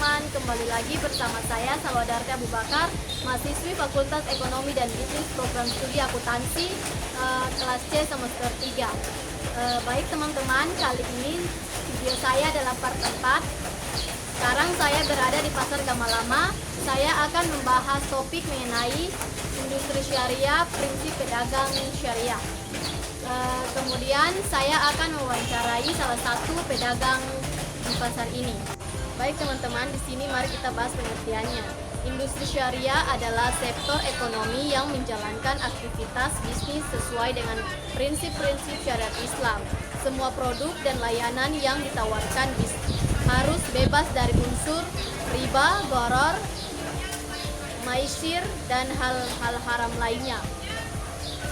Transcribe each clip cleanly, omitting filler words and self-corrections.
teman-teman, kembali lagi bersama saya Salwadarti Abu Bakar, mahasiswi Fakultas Ekonomi dan Bisnis Program Studi Akuntansi kelas C semester 3. Baik teman-teman, kali ini video saya adalah part 4. Sekarang saya berada di Pasar Gamalama. Saya akan membahas topik mengenai industri syariah, prinsip pedagang syariah. Kemudian saya akan mewawancarai salah satu pedagang di pasar ini. Baik teman-teman, di sini mari kita bahas pengertiannya. Industri syariah adalah sektor ekonomi yang menjalankan aktivitas bisnis sesuai dengan prinsip-prinsip syariat Islam. Semua produk dan layanan yang ditawarkan harus bebas dari unsur riba, gharar, maisir, dan hal-hal haram lainnya.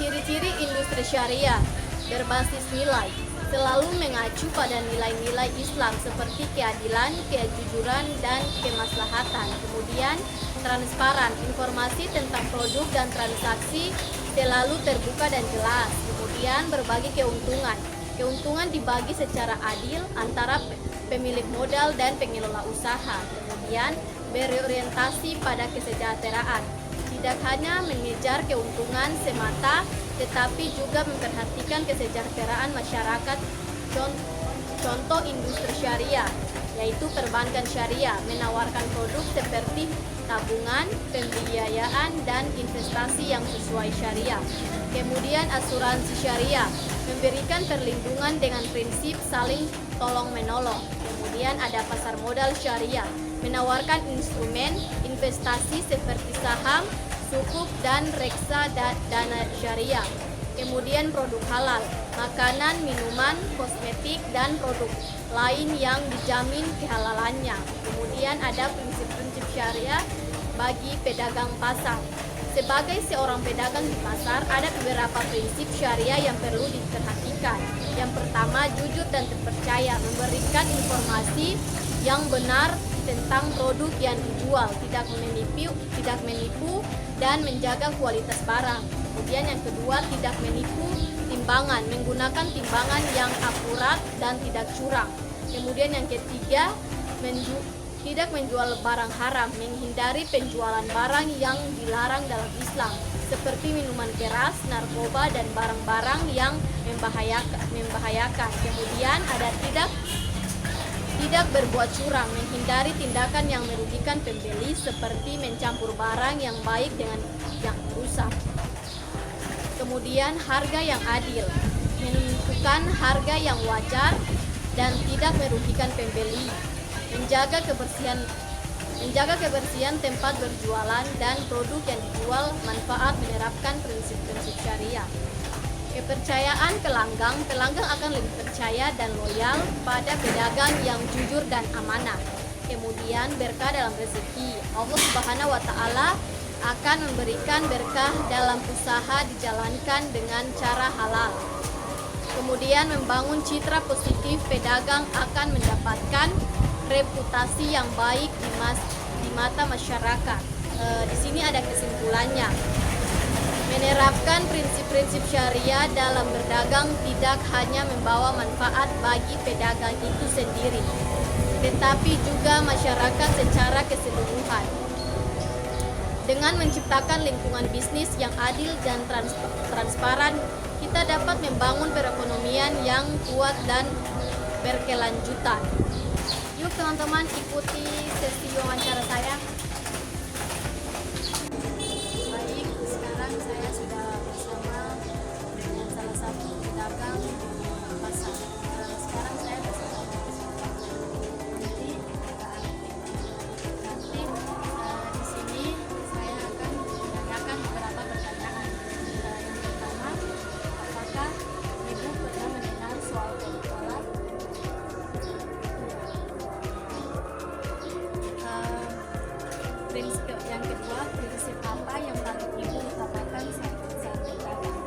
Ciri-ciri industri syariah berbasis nilai, selalu mengacu pada nilai-nilai Islam seperti keadilan, kejujuran, dan kemaslahatan. Kemudian transparan, informasi tentang produk dan transaksi selalu terbuka dan jelas. Kemudian berbagi keuntungan. Keuntungan dibagi secara adil antara pemilik modal dan pengelola usaha. Kemudian berorientasi pada kesejahteraan. Tidak hanya mengejar keuntungan semata, tetapi juga memperhatikan kesejahteraan masyarakat. Contoh industri syariah, yaitu perbankan syariah, menawarkan produk seperti tabungan, pembiayaan, dan investasi yang sesuai syariah. Kemudian asuransi syariah, memberikan perlindungan dengan prinsip saling tolong-menolong. Kemudian ada pasar modal syariah, menawarkan instrumen investasi seperti saham, sukuk, dan reksa dana syariah. Kemudian produk halal, makanan, minuman, kosmetik, dan produk lain yang dijamin kehalalannya. Kemudian ada prinsip-prinsip syariah bagi pedagang pasar. Sebagai seorang pedagang di pasar, ada beberapa prinsip syariah yang perlu diperhatikan. Yang pertama, jujur dan terpercaya, memberikan informasi yang benar tentang produk yang dijual, tidak menipu dan menjaga kualitas barang. Kemudian yang kedua, tidak menipu timbangan, menggunakan timbangan yang akurat dan tidak curang. Kemudian yang ketiga, tidak menjual barang haram, menghindari penjualan barang yang dilarang dalam Islam, seperti minuman keras, narkoba, dan barang-barang yang membahayakan. Kemudian ada tidak berbuat curang, menghindari tindakan yang merugikan pembeli seperti mencampur barang yang baik dengan yang rusak. Kemudian harga yang adil, menentukan harga yang wajar dan tidak merugikan pembeli. Menjaga kebersihan tempat berjualan dan produk yang dijual, manfaat menerapkan prinsip-prinsip syariah. Kepercayaan pelanggan akan lebih percaya dan loyal pada pedagang yang jujur dan amanah. Kemudian berkah dalam rezeki, Allah Subhanahu wa Ta'ala akan memberikan berkah dalam usaha dijalankan dengan cara halal. Kemudian membangun citra positif, pedagang akan mendapatkan reputasi yang baik di mata masyarakat. Di sini ada kesimpulannya. Menerapkan prinsip-prinsip syariah dalam berdagang tidak hanya membawa manfaat bagi pedagang itu sendiri, tetapi juga masyarakat secara keseluruhan. Dengan menciptakan lingkungan bisnis yang adil dan transparan, kita dapat membangun perekonomian yang kuat dan berkelanjutan. Yuk teman-teman, ikuti sesi wawancara saya. Baik, sekarang saya sudah bersama dengan salah satu pedagang di pasar. Sekarang saya bersama nanti di sini saya akan menanyakan beberapa pertanyaan. Yang pertama, apakah Ibu pernah mendengar soal kolak? Yang kedua, prinsip apa yang paling Ibu utamakan saat berdagang?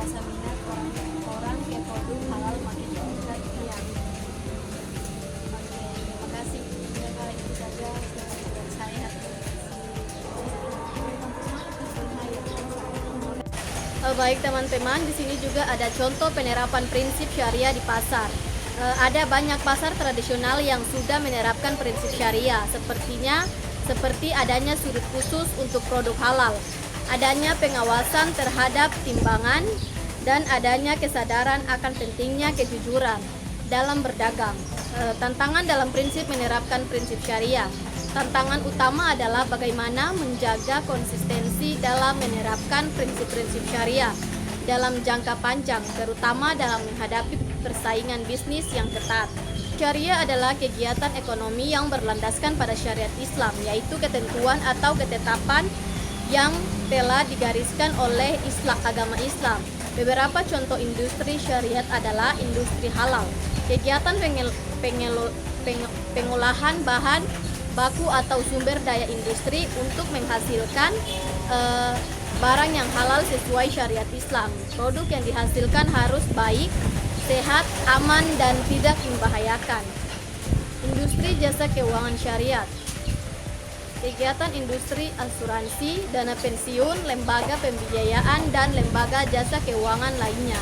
rasa minat orang ke produk halal makin meningkat. Ya. Oke, terima kasih. Itu saja dari saya. Baik teman-teman, di sini juga ada contoh penerapan prinsip syariah di pasar. Ada banyak pasar tradisional yang sudah menerapkan prinsip syariah, seperti adanya sudut khusus untuk produk halal, adanya pengawasan terhadap timbangan, dan adanya kesadaran akan pentingnya kejujuran dalam berdagang. Tantangan dalam prinsip menerapkan prinsip syariah. Tantangan utama adalah bagaimana menjaga konsistensi dalam menerapkan prinsip-prinsip syariah dalam jangka panjang, terutama dalam menghadapi persaingan bisnis yang ketat. Syariah adalah kegiatan ekonomi yang berlandaskan pada syariat Islam, yaitu ketentuan atau ketetapan yang telah digariskan oleh agama Islam. Beberapa contoh industri syariat adalah industri halal, kegiatan pengolahan bahan baku atau sumber daya industri untuk menghasilkan barang yang halal sesuai syariat Islam. Produk yang dihasilkan harus baik, sehat, aman, dan tidak membahayakan. Industri jasa keuangan syariat, kegiatan industri asuransi, dana pensiun, lembaga pembiayaan, dan lembaga jasa keuangan lainnya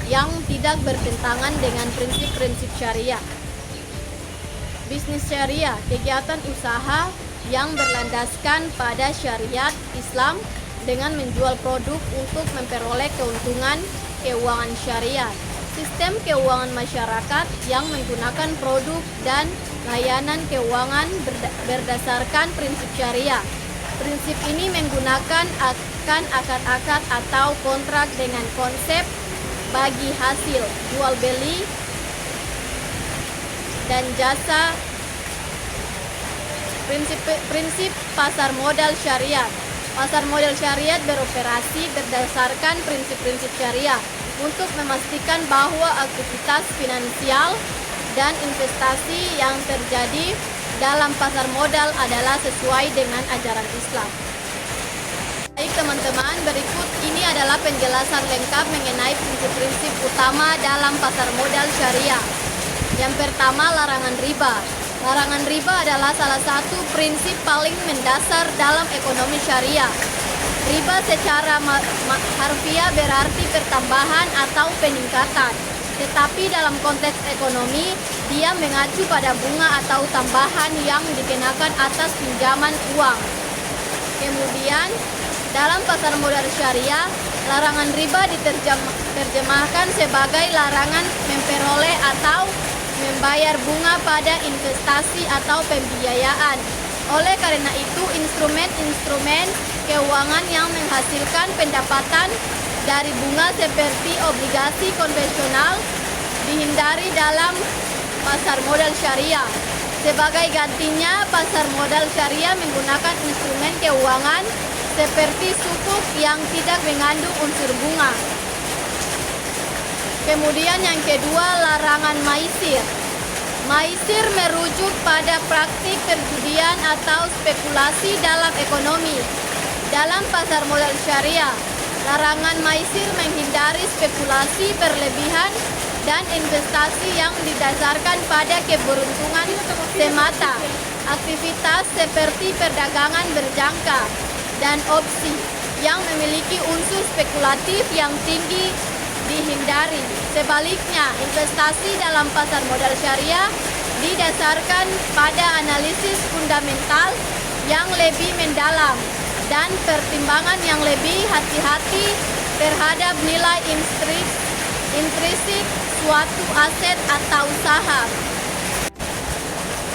yang tidak bertentangan dengan prinsip-prinsip syariah. Bisnis syariah, kegiatan usaha yang berlandaskan pada syariat Islam dengan menjual produk untuk memperoleh keuntungan keuangan syariah. Sistem keuangan masyarakat yang menggunakan produk dan layanan keuangan berdasarkan prinsip syariah. Prinsip ini menggunakan akad-akad atau kontrak dengan konsep bagi hasil jual beli dan jasa. Prinsip pasar modal syariat. Pasar modal syariat beroperasi berdasarkan prinsip-prinsip syariah untuk memastikan bahwa aktivitas finansial dan investasi yang terjadi dalam pasar modal adalah sesuai dengan ajaran Islam. Baik teman-teman, berikut ini adalah penjelasan lengkap mengenai prinsip-prinsip utama dalam pasar modal syariah. Yang pertama, larangan riba. Larangan riba adalah salah satu prinsip paling mendasar dalam ekonomi syariah. Riba secara harfiah berarti pertambahan atau peningkatan. Tetapi dalam konteks ekonomi, dia mengacu pada bunga atau tambahan yang dikenakan atas pinjaman uang. Kemudian, dalam pasar modal syariah, larangan riba diterjemahkan sebagai larangan memperoleh atau membayar bunga pada investasi atau pembiayaan. Oleh karena itu, instrumen-instrumen keuangan yang menghasilkan pendapatan dari bunga seperti obligasi konvensional dihindari dalam pasar modal syariah. Sebagai gantinya, pasar modal syariah menggunakan instrumen keuangan seperti sukuk yang tidak mengandung unsur bunga. Kemudian yang kedua, larangan maisir. Maisir merujuk pada praktik perjudian atau spekulasi dalam ekonomi. Dalam pasar modal syariah, larangan maisir menghindari spekulasi berlebihan dan investasi yang didasarkan pada keberuntungan semata. Aktivitas seperti perdagangan berjangka dan opsi yang memiliki unsur spekulatif yang tinggi dihindari. Sebaliknya, investasi dalam pasar modal syariah didasarkan pada analisis fundamental yang lebih mendalam dan pertimbangan yang lebih hati-hati terhadap nilai intrinsik suatu aset atau saham.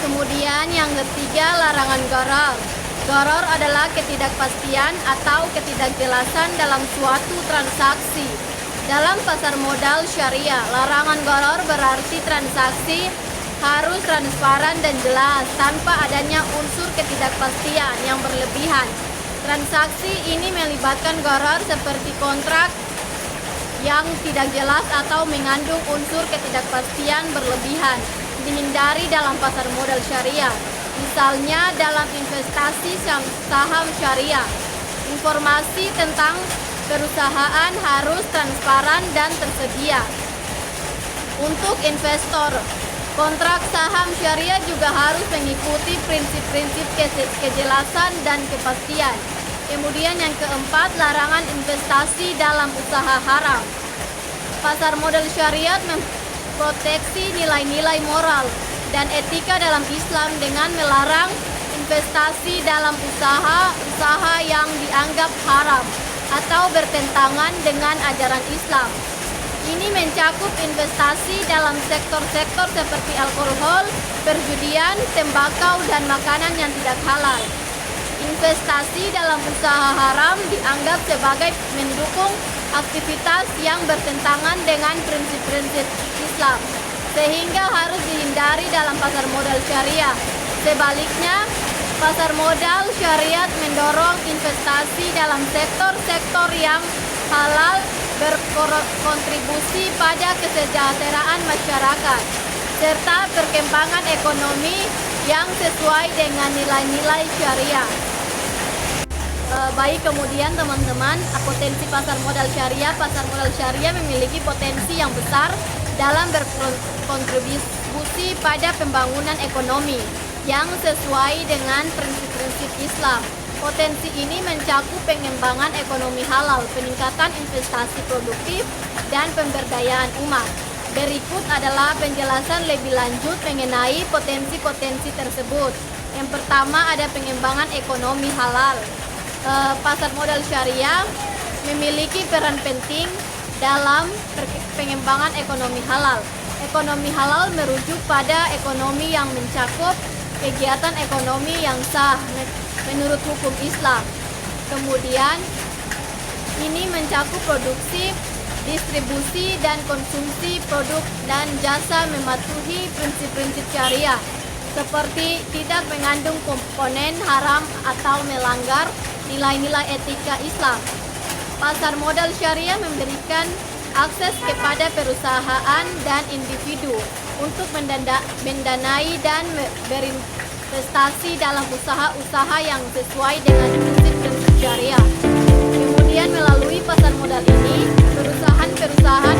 Kemudian yang ketiga, larangan gharar. Gharar adalah ketidakpastian atau ketidakjelasan dalam suatu transaksi. Dalam pasar modal syariah, larangan gharar berarti transaksi harus transparan dan jelas tanpa adanya unsur ketidakpastian yang berlebihan. Transaksi ini melibatkan gharar seperti kontrak yang tidak jelas atau mengandung unsur ketidakpastian berlebihan dihindari dalam pasar modal syariah. Misalnya dalam investasi saham syariah, informasi tentang Perusahaan harus transparan dan tersedia. Untuk investor, kontrak saham syariah juga harus mengikuti prinsip-prinsip kejelasan dan kepastian. Kemudian yang keempat, larangan investasi dalam usaha haram. Pasar modal syariat memproteksi nilai-nilai moral dan etika dalam Islam dengan melarang investasi dalam usaha yang dianggap haram atau bertentangan dengan ajaran Islam. Ini mencakup investasi dalam sektor-sektor seperti alkohol, perjudian, tembakau, dan makanan yang tidak halal. Investasi dalam usaha haram dianggap sebagai mendukung aktivitas yang bertentangan dengan prinsip-prinsip Islam, sehingga harus dihindari dalam pasar modal syariah. Sebaliknya, pasar modal syariat mendorong investasi dalam sektor-sektor yang halal, berkontribusi pada kesejahteraan masyarakat, serta perkembangan ekonomi yang sesuai dengan nilai-nilai syariah. Baik, kemudian teman-teman, potensi pasar modal syariah memiliki potensi yang besar dalam berkontribusi pada pembangunan ekonomi yang sesuai dengan prinsip-prinsip Islam. Potensi ini mencakup pengembangan ekonomi halal, peningkatan investasi produktif, dan pemberdayaan umat. Berikut adalah penjelasan lebih lanjut mengenai potensi-potensi tersebut. Yang pertama, ada pengembangan ekonomi halal. Pasar modal syariah memiliki peran penting dalam pengembangan ekonomi halal. Ekonomi halal merujuk pada ekonomi yang mencakup kegiatan ekonomi yang sah menurut hukum Islam. Kemudian ini mencakup produksi, distribusi, dan konsumsi produk dan jasa mematuhi prinsip-prinsip syariah, seperti tidak mengandung komponen haram atau melanggar nilai-nilai etika Islam. Pasar modal syariah memberikan akses kepada perusahaan dan individu untuk mendanai dan berinvestasi dalam usaha-usaha yang sesuai dengan prinsip-prinsip syariah. Kemudian melalui pasar modal ini, perusahaan-perusahaan